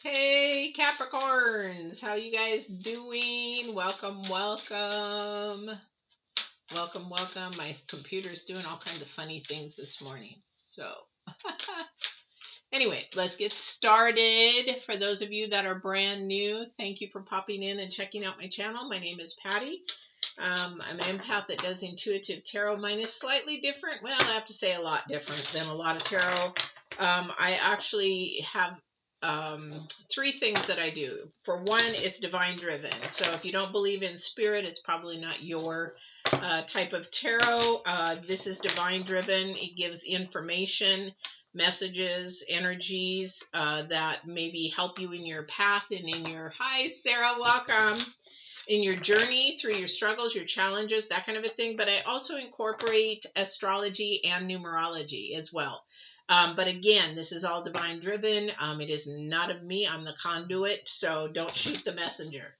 Hey Capricorns, how you guys doing? Welcome, welcome. Welcome, welcome. My computer's doing all kinds of funny things this morning. So anyway, let's get started. For those of you that are brand new, thank you for popping in and checking out my channel. My name is Patty. I'm an empath that does intuitive tarot. Mine is slightly different. Well, I have to say a lot different than a lot of tarot. I actually have three things that I do. For one, it's divine driven. So if you don't believe in spirit, it's probably not your type of tarot. This is divine driven. It gives information, messages, energies that maybe help you in your path and in your, hi Sarah, welcome, in your journey through your struggles, your challenges, that kind of a thing. But I also incorporate astrology and numerology as well. But again, this is all divine driven. It is not of me. I'm the conduit. So don't shoot the messenger.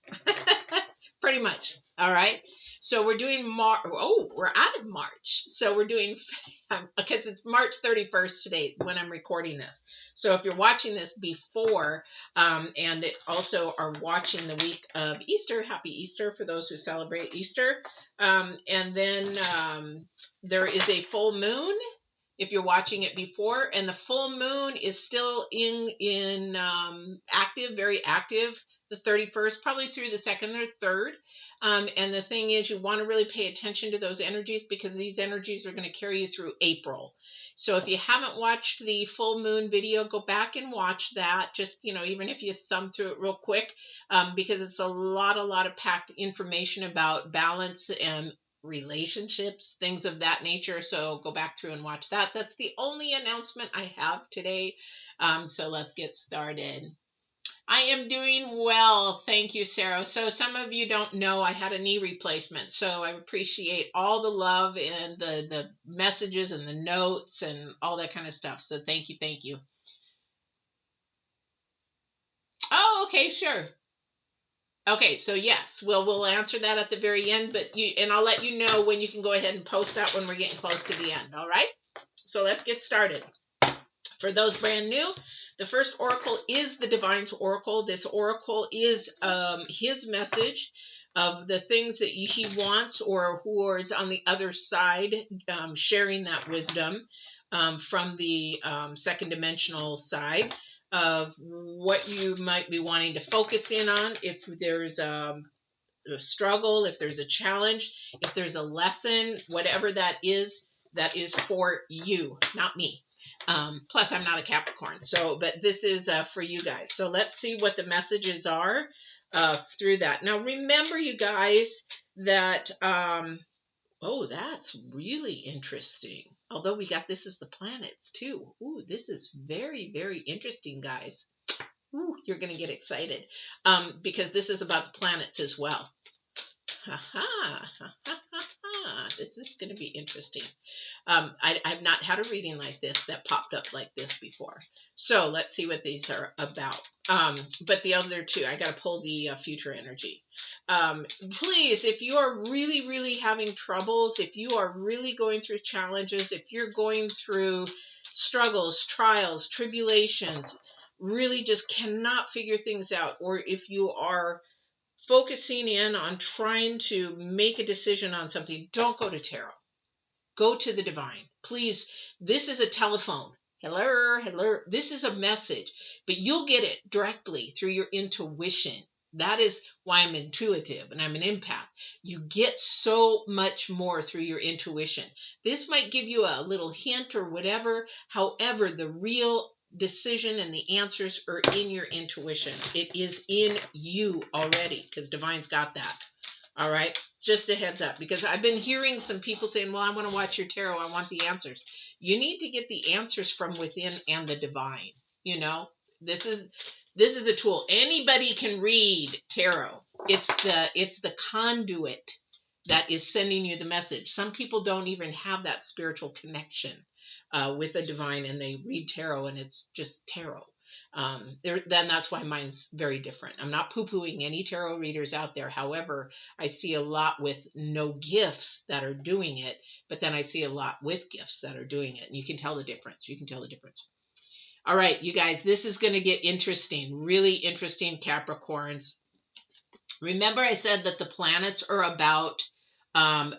Pretty much. All right. So we're doing we're out of March. So we're doing, because it's March 31st today when I'm recording this. So if you're watching this before, and also are watching the week of Easter, happy Easter for those who celebrate Easter. And then there is a full moon if you're watching it before, and the full moon is still in active, very active, the 31st, probably through the 2nd or 3rd. And the thing is, you want to really pay attention to those energies because these energies are going to carry you through April. So if you haven't watched the full moon video, go back and watch that. Just, even if you thumb through it real quick, because it's a lot of packed information about balance and relationships, things of that nature. So go back through and watch that. That's the only announcement I have today. So let's get started. I am doing well. Thank you, Sarah. So some of you don't know I had a knee replacement. So I appreciate all the love and the messages and the notes and all that kind of stuff. So thank you. Thank you. Oh, okay, sure. Okay, so yes, we'll answer that at the very end, and I'll let you know when you can go ahead and post that when we're getting close to the end. All right. So let's get started. For those brand new, the first oracle is the Divine's Oracle. This oracle is his message of the things that he wants, or who is on the other side, sharing that wisdom from the second dimensional side of what you might be wanting to focus in on. If there's a struggle, if there's a challenge, if there's a lesson, whatever that is for you, not me. Plus I'm not a Capricorn, but this is for you guys. So let's see what the messages are through that. Now remember, you guys, that oh, that's really interesting. Although we got this as the planets too. Ooh, this is very, very interesting, guys. Ooh, you're going to get excited because this is about the planets as well. Ha ha, ha ha ha. This is going to be interesting. I've not had a reading like this that popped up like this before. So let's see what these are about. But the other two, I got to pull the future energy. Please, if you are really, really having troubles, if you are really going through challenges, if you're going through struggles, trials, tribulations, really just cannot figure things out, or if you are focusing in on trying to make a decision on something, don't go to tarot. Go to the divine. Please, this is a telephone. Hello, hello. This is a message, but you'll get it directly through your intuition. That is why I'm intuitive and I'm an empath. You get so much more through your intuition. This might give you a little hint or whatever. However, the real decision and the answers are in your intuition. It is in you already, because divine's got that. All right, just a heads up, because I've been hearing some people saying, well, I want to watch your tarot, I want the answers. You need to get the answers from within and the divine. This is a tool. Anybody can read tarot. It's the conduit that is sending you the message. Some people don't even have that spiritual connection with the divine, and they read tarot and it's just tarot. Then that's why mine's very different. I'm not poo-pooing any tarot readers out there. However, I see a lot with no gifts that are doing it, but then I see a lot with gifts that are doing it. And you can tell the difference. All right, you guys, this is going to get interesting, really interesting, Capricorns. Remember I said that the planets are about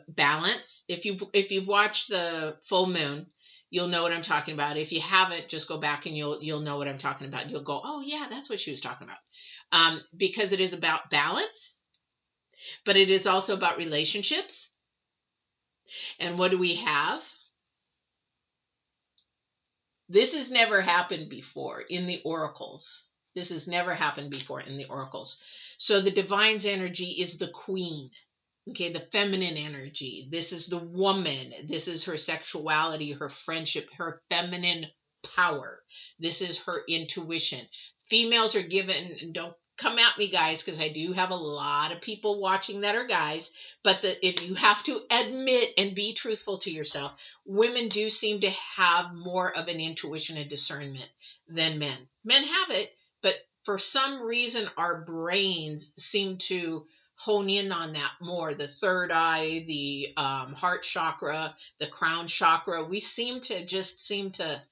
balance. If you've watched the full moon, you'll know what I'm talking about. If you haven't, just go back and you'll know what I'm talking about. You'll go, oh yeah, that's what she was talking about. Because it is about balance, but it is also about relationships. And what do we have? This has never happened before in the oracles. This has never happened before in the oracles. So the divine's energy is the queen. Okay, the feminine energy. This is the woman. This is her sexuality, her friendship, her feminine power. This is her intuition. Females are given, don't come at me, guys, because I do have a lot of people watching that are guys, but if you have to admit and be truthful to yourself, women do seem to have more of an intuition and discernment than men. Men have it, but for some reason, our brains seem to hone in on that more. The third eye, the heart chakra, the crown chakra, we seem to,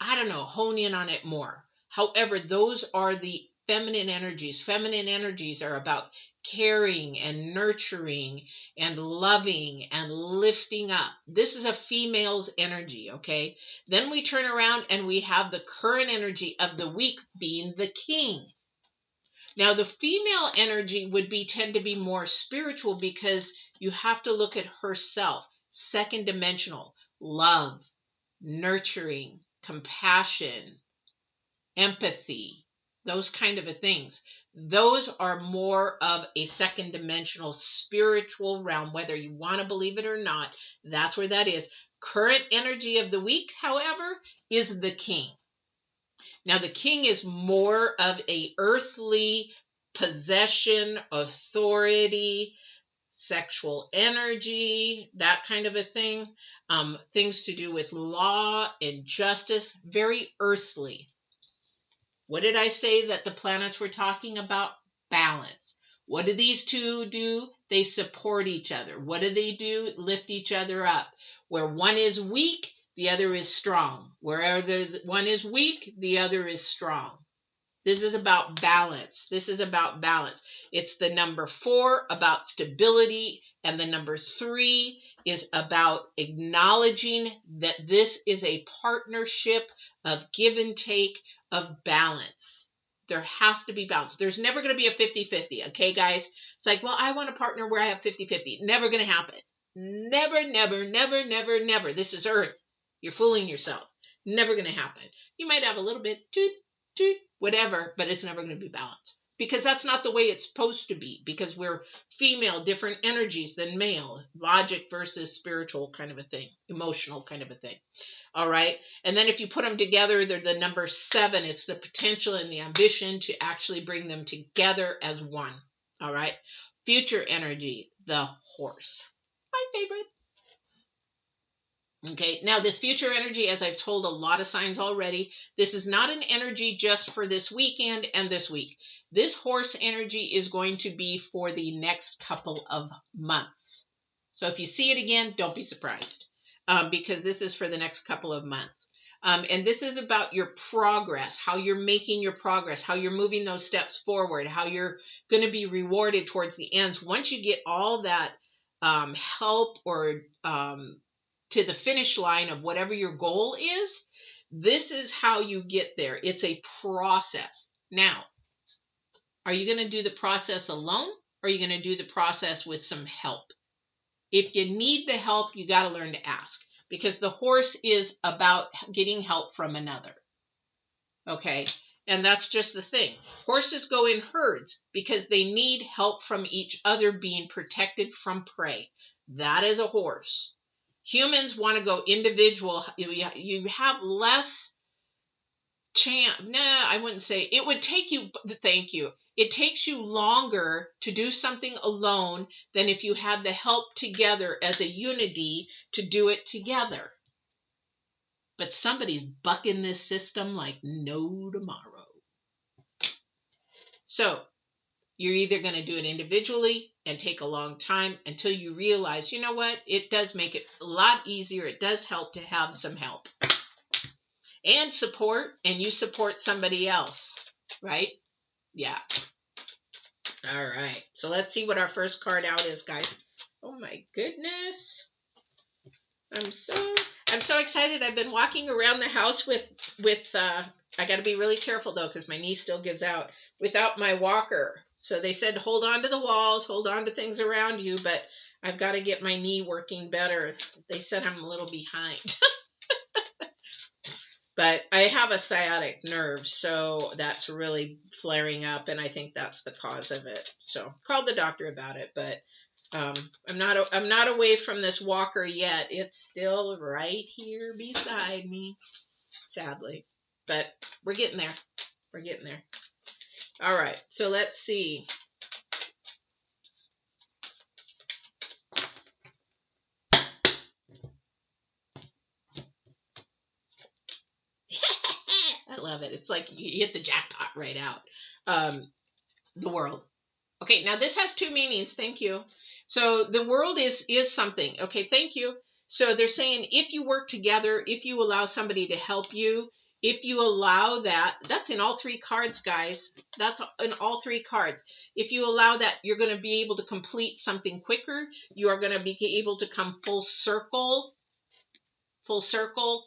I don't know, hone in on it more. However, those are the feminine energies. Feminine energies are about caring and nurturing and loving and lifting up. This is a female's energy, okay? Then we turn around and we have the current energy of the week being the king. Now, the female energy would tend to be more spiritual because you have to look at herself, second dimensional, love, nurturing, compassion, empathy, those kind of things. Those are more of a second dimensional spiritual realm, whether you want to believe it or not. That's where that is. Current energy of the week, however, is the king. Now, the king is more of a earthly possession, authority, sexual energy, that kind of a thing. Things to do with law and justice, very earthly. What did I say that the planets were talking about? Balance. What do these two do? They support each other. What do they do? Lift each other up. Where one is weak, the other is strong. Wherever one is weak, the other is strong. This is about balance. This is about balance. It's the number 4 about stability, and the number 3 is about acknowledging that this is a partnership of give and take, of balance. There has to be balance. There's never going to be a 50-50, okay, guys? It's like, well, I want a partner where I have 50-50. Never going to happen. Never, never, never, never, never. This is Earth. You're fooling yourself. Never going to happen. You might have a little bit, whatever, but it's never going to be balanced. Because that's not the way it's supposed to be. Because we're female, different energies than male. Logic versus spiritual kind of a thing. Emotional kind of a thing. All right. And then if you put them together, they're the number 7. It's the potential and the ambition to actually bring them together as one. All right. Future energy, the horse. My favorite. Okay, now this future energy, as I've told a lot of signs already, this is not an energy just for this weekend and this week. This horse energy is going to be for the next couple of months. So if you see it again, don't be surprised, because this is for the next couple of months. And this is about your progress, how you're making your progress, how you're moving those steps forward, how you're going to be rewarded towards the ends. Once you get all that help or to the finish line of whatever your goal is, this is how you get there. It's a process. Now, are you going to do the process alone, or are you going to do the process with some help? If you need the help, you got to learn to ask, because the horse is about getting help from another. Okay? And that's just the thing. Horses go in herds because they need help from each other, being protected from prey. That is a horse. Humans want to go individual. You have less chance. Nah, I wouldn't say. It would take you, thank you. It takes you longer to do something alone than if you had the help together as a unity to do it together. But somebody's bucking this system like no tomorrow. So you're either going to do it individually and take a long time until you realize, you know what, it does make it a lot easier. It does help to have some help. and support, and you support somebody else, right? Yeah. All right. So let's see what our first card out is, guys. Oh my goodness. I'm so excited. I've been walking around the house with I got to be really careful though, because my knee still gives out, without my walker. So they said hold on to the walls, hold on to things around you, but I've got to get my knee working better. They said I'm a little behind. But I have a sciatic nerve, so that's really flaring up, and I think that's the cause of it. So called the doctor about it, but I'm not away from this walker yet. It's still right here beside me, sadly. But we're getting there. We're getting there. All right, so let's see. I love it. It's like you hit the jackpot right out. The world. Okay, now this has two meanings. Thank you. So the world is something. Okay, thank you. So they're saying if you work together, if you allow somebody to help you, if you allow that, that's in all three cards, guys. That's in all three cards. If you allow that, you're going to be able to complete something quicker. You are going to be able to come full circle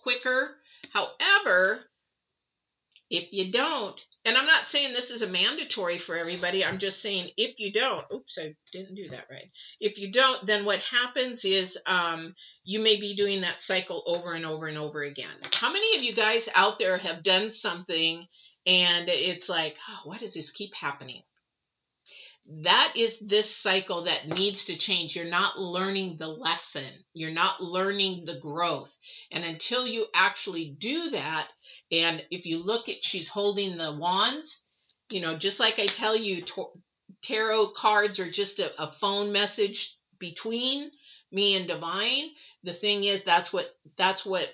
quicker. However, if you don't, and I'm not saying this is a mandatory for everybody, I'm just saying if you don't, oops, I didn't do that right. If you don't, then what happens is you may be doing that cycle over and over and over again. How many of you guys out there have done something and it's like, oh, why does this keep happening? That is this cycle that needs to change. You're not learning the lesson. You're not learning the growth. And until you actually do that, and if you look at, she's holding the wands, you know, just like I tell you, tarot cards are just a phone message between me and divine. The thing is, that's what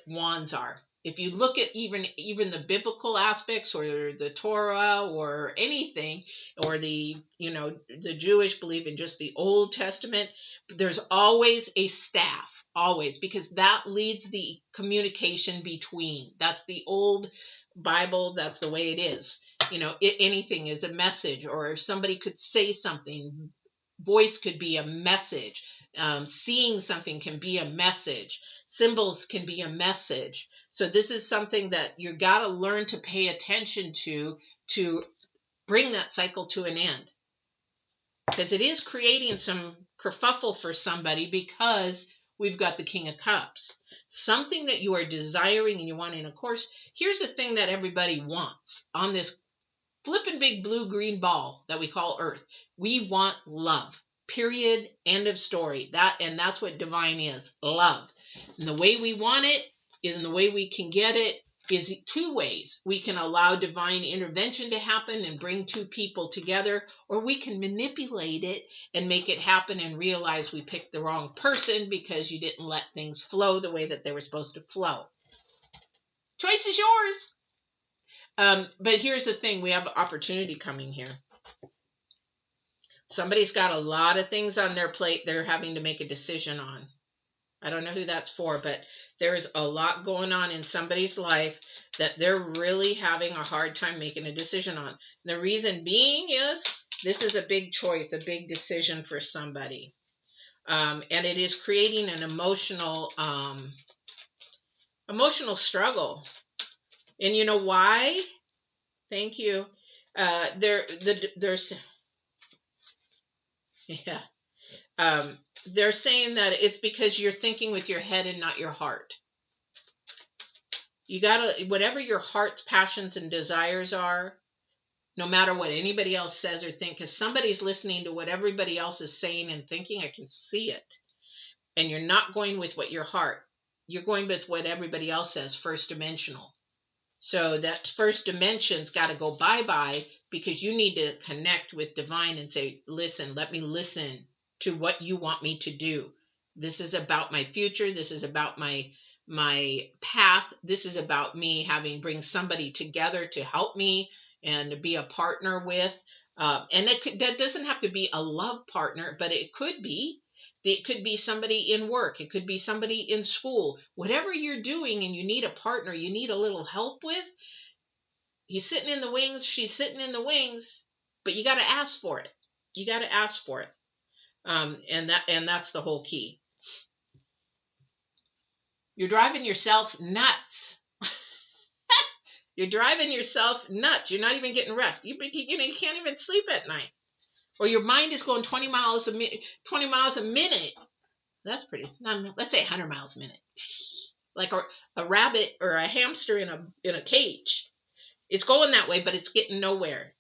wands are. If you look at even the biblical aspects or the Torah or anything, or the Jewish belief in just the Old Testament, there's always a staff, always, because that leads the communication between. That's the old Bible. That's the way it is. Anything is a message, or if somebody could say something, voice could be a message. Seeing something can be a message. Symbols can be a message. So this is something that you got to learn to pay attention to bring that cycle to an end. Because it is creating some kerfuffle for somebody, because we've got the King of Cups. Something that you are desiring and you want. And of course, here's the thing that everybody wants on this flippin' big blue-green ball that we call Earth. We want love. Period. End of story. That's what divine is. Love. And the way we want it is, and the way we can get it is two ways. We can allow divine intervention to happen and bring two people together, or we can manipulate it and make it happen and realize we picked the wrong person because you didn't let things flow the way that they were supposed to flow. Choice is yours. But here's the thing. We have opportunity coming here. Somebody's got a lot of things on their plate they're having to make a decision on. I don't know who that's for, but there's a lot going on in somebody's life that they're really having a hard time making a decision on. The reason being is this is a big choice, a big decision for somebody. And it is creating an emotional struggle. And you know why? Thank you. They're saying that it's because you're thinking with your head and not your heart. You gotta, whatever your heart's passions and desires are, no matter what anybody else says or think, because somebody's listening to what everybody else is saying and thinking. I can see it. And you're not going with what your heart, you're going with what everybody else says, first dimensional. So that first dimension's got to go bye-bye, because you need to connect with divine and say, listen, let me listen to what you want me to do. This is about my future. This is about my path. This is about me bring somebody together to help me and be a partner with. And that doesn't have to be a love partner, but it could be. It could be somebody in work. It could be somebody in school. Whatever you're doing and you need a partner, you need a little help with, he's sitting in the wings, she's sitting in the wings, but you got to ask for it. You got to ask for it. And that's the whole key. You're driving yourself nuts. You're driving yourself nuts. You're not even getting rest. You can't even sleep at night. Or your mind is going 20 miles a minute. That's pretty. Let's say 100 miles a minute. Like a rabbit or a hamster in a cage. It's going that way, but it's getting nowhere.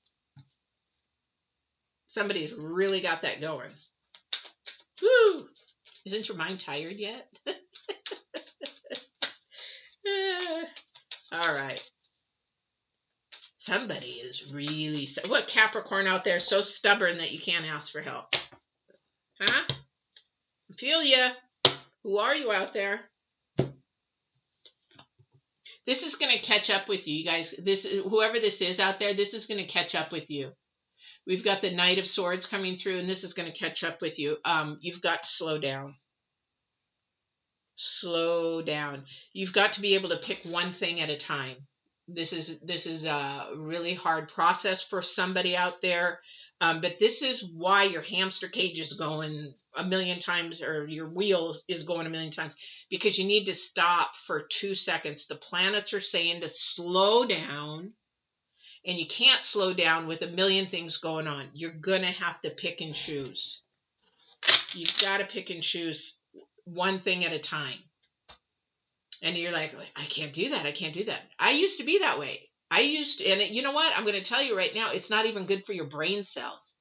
Somebody's really got that going. Woo! Isn't your mind tired yet? All right. Somebody is really... What Capricorn out there is so stubborn that you can't ask for help? Huh? I feel ya. Who are you out there? This is going to catch up with you, you guys. Whoever this is out there, this is going to catch up with you. We've got the Knight of Swords coming through, and this is going to catch up with you. You've got to slow down. Slow down. You've got to be able to pick one thing at a time. This is a really hard process for somebody out there. But this is why your hamster cage is going a million times, or your wheel is going a million times, because you need to stop for 2 seconds. The planets are saying to slow down, and you can't slow down with a million things going on. You're going to have to pick and choose. You've got to pick and choose one thing at a time. And you're like, I can't do that. I can't do that. I used to be that way. And you know what? I'm going to tell you right now, it's not even good for your brain cells.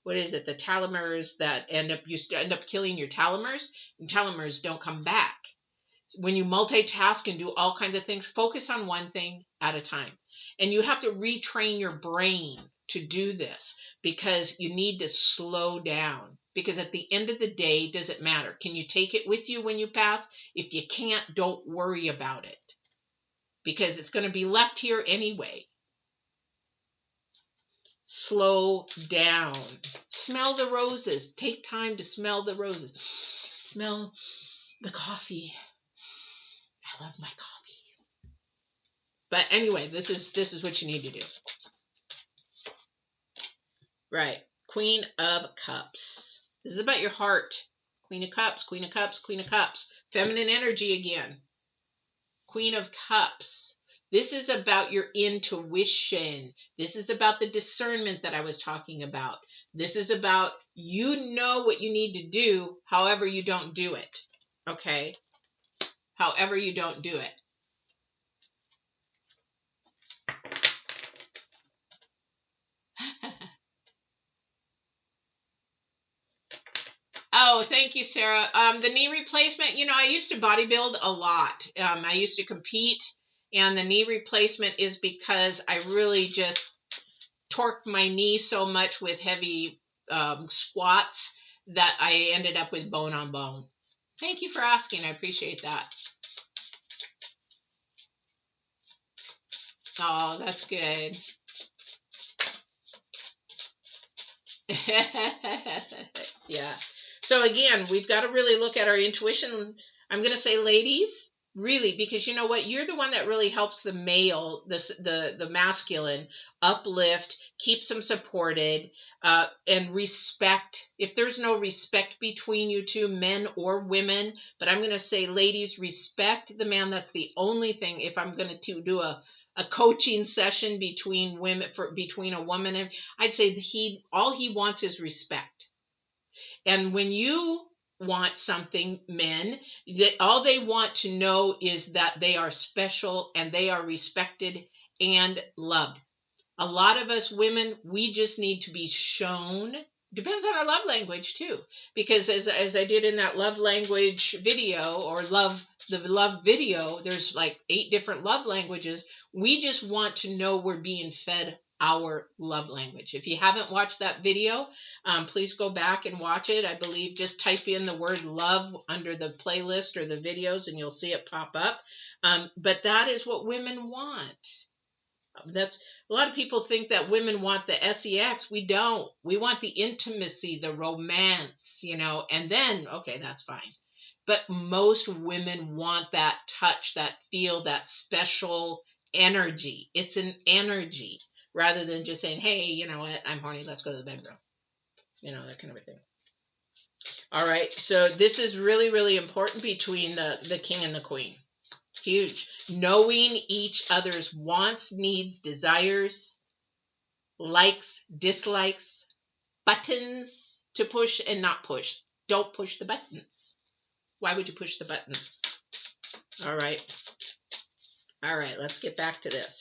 What is it? The telomeres that you end up killing your telomeres, and telomeres don't come back. When you multitask and do all kinds of things, focus on one thing at a time. And you have to retrain your brain to do this, because you need to slow down. Because at the end of the day, does it matter? Can you take it with you when you pass? If you can't, don't worry about it, because it's going to be left here anyway. Slow down. Smell the roses. Take time to smell the roses. Smell the coffee. I love my coffee. But anyway, this is what you need to do. Right. Queen of Cups. This is about your heart. Queen of Cups, Queen of Cups, Queen of Cups. Feminine energy again. Queen of Cups. This is about your intuition. This is about the discernment that I was talking about. This is about, you know what you need to do, however you don't do it. Okay? However you don't do it. Oh, thank you, Sarah. The knee replacement, I used to bodybuild a lot. I used to compete, and the knee replacement is because I really just torqued my knee so much with heavy squats that I ended up with bone on bone. Thank you for asking. I appreciate that. Oh, that's good. Yeah. So again, we've got to really look at our intuition. I'm going to say, ladies, really, because you know what? You're the one that really helps the male, the masculine, uplift, keeps them supported, and respect. If there's no respect between you two, men or women, but I'm going to say, ladies, respect the man. That's the only thing. If I'm going to do a coaching session between a woman and, I'd say all he wants is respect. And when you want something, men, that all they want to know is that they are special and they are respected and loved. A lot of us women, we just need to be shown. Depends on our love language too, because as I did in that love language video, or the love video, there's like 8 different love languages. We just want to know we're being fed our love language. If you haven't watched that video, please go back and watch it. I believe just type in the word love under the playlist or the videos and you'll see it pop up. But that is what women want. That's a lot of people think that women want the sex. We don't. We want the intimacy, the romance, and then, okay, that's fine. But most women want that touch, that feel, that special energy. It's an energy rather than just saying, hey, you know what, I'm horny, let's go to the bedroom. That kind of a thing. All right, so this is really, really important between the king and the queen. Huge. Knowing each other's wants, needs, desires, likes, dislikes, buttons to push and not push. Don't push the buttons. Why would you push the buttons? All right. All right, let's get back to this.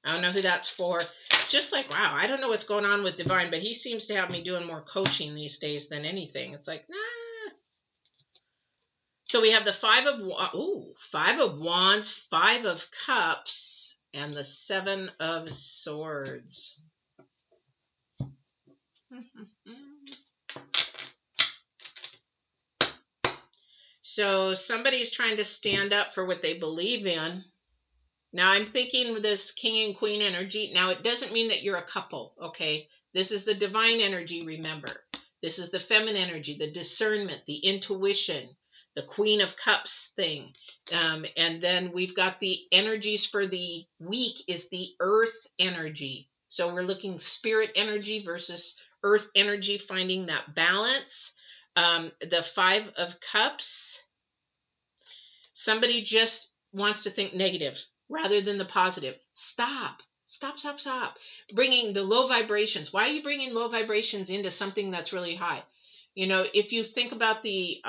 I don't know who that's for. It's just like, wow, I don't know what's going on with Divine, but he seems to have me doing more coaching these days than anything. It's like, nah. So we have the Five of Wands, Five of Cups, and the Seven of Swords. So somebody's trying to stand up for what they believe in. Now I'm thinking with this king and queen energy. Now it doesn't mean that you're a couple, okay? This is the divine energy, remember. This is the feminine energy, the discernment, the intuition, the Queen of Cups thing. And then we've got the energies for the week is the earth energy. So we're looking spirit energy versus earth energy, finding that balance. The Five of Cups. Somebody just wants to think negative rather than the positive. Stop. Bringing the low vibrations. Why are you bringing low vibrations into something that's really high? If you think about the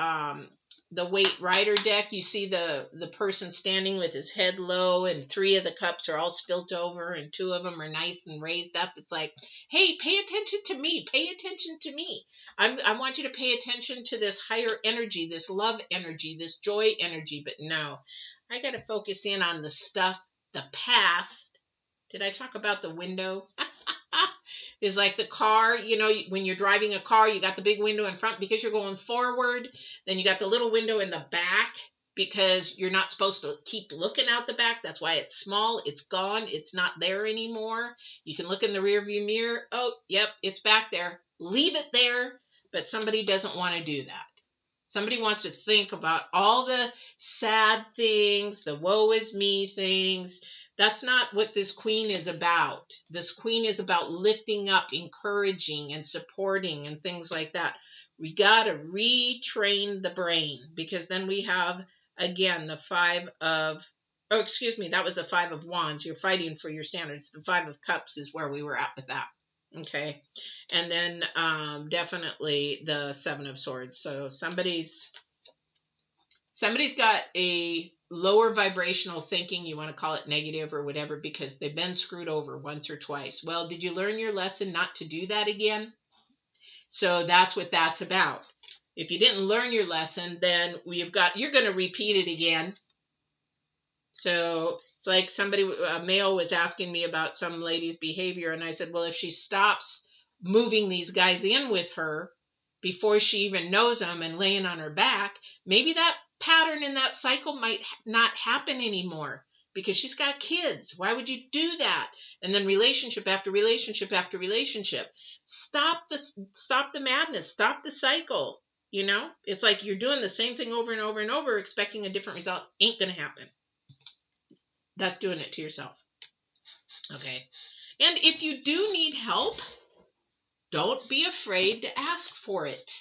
Waite Rider deck, you see the person standing with his head low and 3 of the cups are all spilt over and 2 of them are nice and raised up. It's like, hey, pay attention to me. Pay attention to me. I want you to pay attention to this higher energy, this love energy, this joy energy. But no, I got to focus in on the stuff, the past. Did I talk about the window? It's like the car, when you're driving a car, you got the big window in front because you're going forward. Then you got the little window in the back because you're not supposed to keep looking out the back. That's why it's small. It's gone. It's not there anymore. You can look in the rear view mirror. Oh, yep, it's back there. Leave it there. But somebody doesn't want to do that. Somebody wants to think about all the sad things, the woe is me things. That's not what this queen is about. This queen is about lifting up, encouraging, and supporting and things like that. We got to retrain the brain because then we have, again, the that was the Five of Wands. You're fighting for your standards. The Five of Cups is where we were at with that. Okay. And then definitely the Seven of Swords. So somebody's got a lower vibrational thinking, you want to call it negative or whatever, because they've been screwed over once or twice. Well, did you learn your lesson not to do that again? So that's what that's about. If you didn't learn your lesson, then you're going to repeat it again. So it's like a male was asking me about some lady's behavior, and I said, well, if she stops moving these guys in with her before she even knows them and laying on her back, maybe that pattern in that cycle might not happen anymore because she's got kids. Why would you do that? And then relationship after relationship after relationship. Stop the madness. Stop the cycle. It's like you're doing the same thing over and over and over, expecting a different result. Ain't going to happen. That's doing it to yourself. Okay. And if you do need help, don't be afraid to ask for it.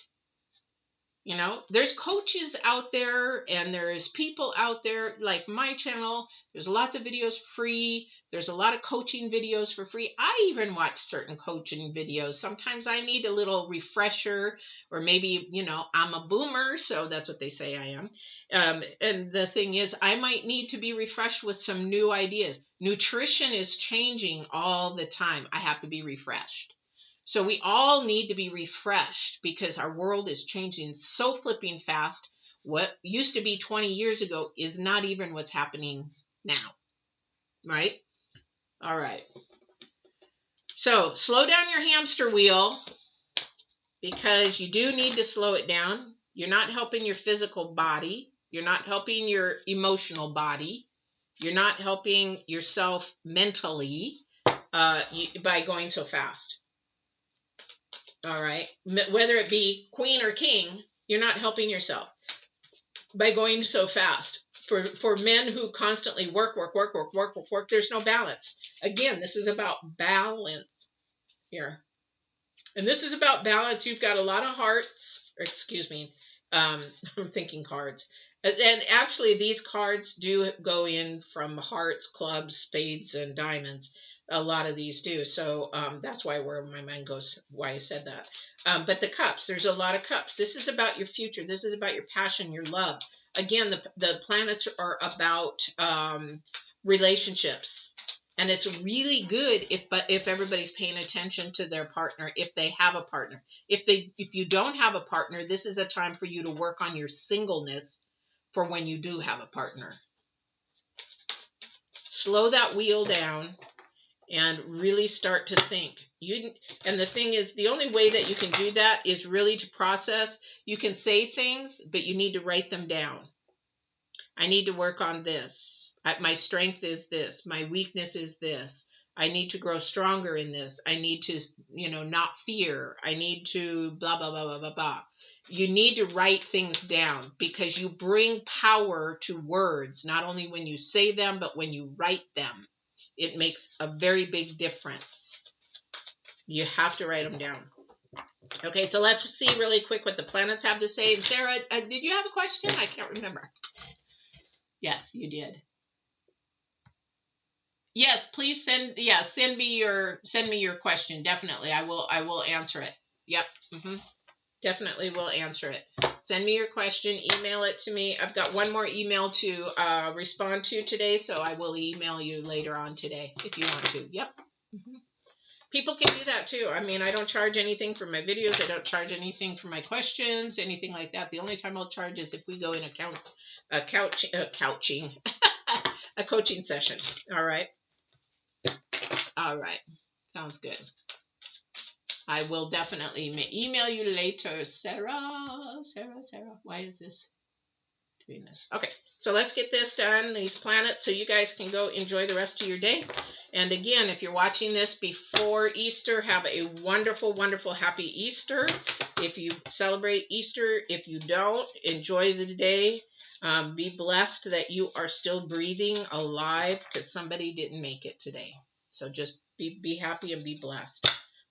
There's coaches out there and there's people out there like my channel. There's lots of videos free. There's a lot of coaching videos for free. I even watch certain coaching videos. Sometimes I need a little refresher, or maybe, I'm a boomer, so that's what they say I am. And the thing is, I might need to be refreshed with some new ideas. Nutrition is changing all the time. I have to be refreshed. So we all need to be refreshed because our world is changing so flipping fast. What used to be 20 years ago is not even what's happening now, right? All right. So slow down your hamster wheel because you do need to slow it down. You're not helping your physical body. You're not helping your emotional body. You're not helping yourself mentally by going so fast. All right. Whether it be queen or king, you're not helping yourself by going so fast. For men who constantly work, there's no balance. Again, this is about balance here. And this is about balance. You've got a lot of hearts. Excuse me. I'm thinking cards. And actually, these cards do go in from hearts, clubs, spades, and diamonds. A lot of these do. So that's why where my mind goes, why I said that. But the cups, there's a lot of cups. This is about your future. This is about your passion, your love. Again, the planets are about relationships. And it's really good if everybody's paying attention to their partner, if they have a partner. If you don't have a partner, this is a time for you to work on your singleness for when you do have a partner. Slow that wheel down and really start to think. And the thing is, the only way that you can do that is really to process. You can say things, but you need to write them down. I need to work on this. My strength is this. My weakness is this. I need to grow stronger in this. I need to, not fear. I need to blah, blah, blah, blah, blah, blah. You need to write things down because you bring power to words, not only when you say them, but when you write them. It makes a very big difference. You have to write them down. Okay, so let's see really quick what the planets have to say. And Sarah, did you have a question? I can't remember. Yes, you did. Yes, please send me your question. Definitely. I will answer it. Yep. Definitely will answer it. Send me your question, email it to me. I've got one more email to respond to today, so I will email you later on today if you want to. Yep. People can do that too. I mean, I don't charge anything for my videos. I don't charge anything for my questions, anything like that. The only time I'll charge is if we go in a coaching session. All right. All right. Sounds good. I will definitely email you later, Sarah. Why is this doing this? Okay, so let's get this done, these planets, so you guys can go enjoy the rest of your day. And again, if you're watching this before Easter, have a wonderful, wonderful, happy Easter. If you celebrate Easter, if you don't, enjoy the day. Be blessed that you are still breathing, alive, because somebody didn't make it today. So just be happy and be blessed.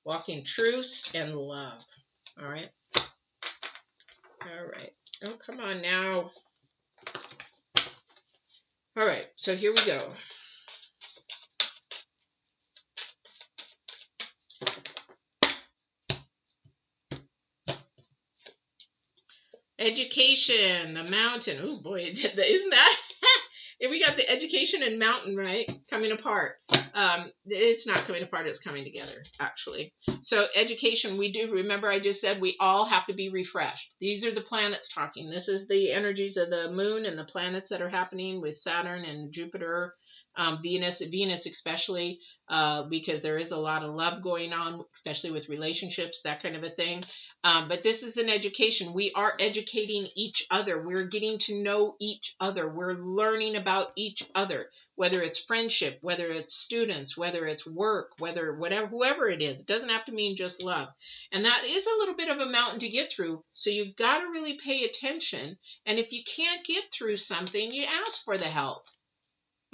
Walk in truth and love. All right. All right. Oh, come on now. All right. So here we go. Education, the mountain. Oh boy, isn't that? We got the education and mountain, right? Coming apart. It's not coming apart, it's coming together, actually. So education, we do, remember I just said we all have to be refreshed. These are the planets talking. This is the energies of the moon and the planets that are happening with Saturn and Jupiter, Venus especially, because there is a lot of love going on, especially with relationships, that kind of a thing. But this is an education. We are educating each other. We're getting to know each other. We're learning about each other, whether it's friendship, whether it's students, whether it's work, whoever it is. It doesn't have to mean just love. And that is a little bit of a mountain to get through. So you've got to really pay attention. And if you can't get through something, you ask for the help.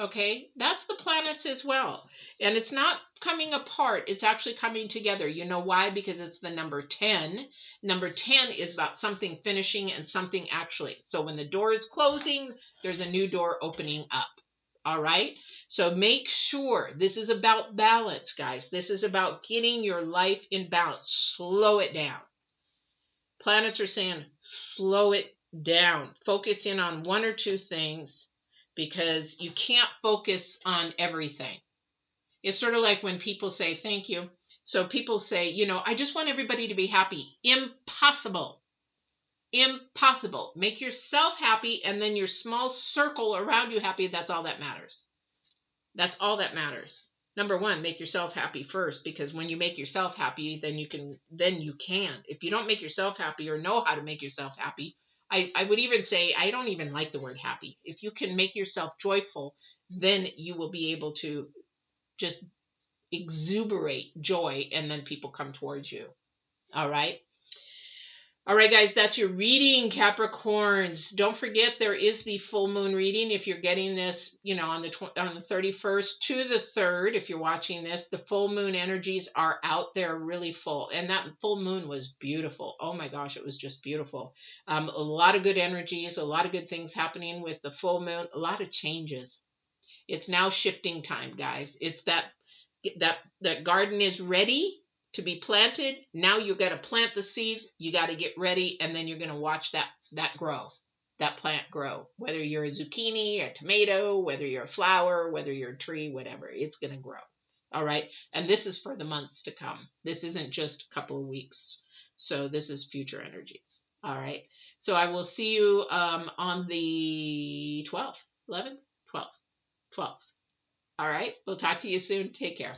Okay, that's the planets as well. And it's not coming apart. It's actually coming together. You know why? Because it's the number 10. Number 10 is about something finishing and something actually. So when the door is closing, there's a new door opening up. All right. So make sure this is about balance, guys. This is about getting your life in balance. Slow it down. Planets are saying slow it down. Focus in on one or two things, because you can't focus on everything. It's sort of like when people say thank you. So people say, I just want everybody to be happy. Impossible. Impossible. Make yourself happy, and then your small circle around you happy. That's all that matters. That's all that matters. Number one, make yourself happy first, because when you make yourself happy, then you can. If you don't make yourself happy or know how to make yourself happy, I would even say, I don't even like the word happy. If you can make yourself joyful, then you will be able to just exuberate joy, and then people come towards you. All right. All right, guys, that's your reading, Capricorns. Don't forget there is the full moon reading. If you're getting this, on the 31st to the 3rd, if you're watching this, the full moon energies are out there really full. And that full moon was beautiful. Oh my gosh, it was just beautiful. A lot of good energies, a lot of good things happening with the full moon, a lot of changes. It's now shifting time, guys. It's that garden is ready to be planted. Now you got to plant the seeds, you got to get ready, and then you're going to watch that grow, that plant grow. Whether you're a zucchini, a tomato, whether you're a flower, whether you're a tree, whatever, it's going to grow. All right. And this is for the months to come. This isn't just a couple of weeks. So this is future energies. All right. So I will see you on the 12th, 11th, 12th. 12th. All right. We'll talk to you soon. Take care.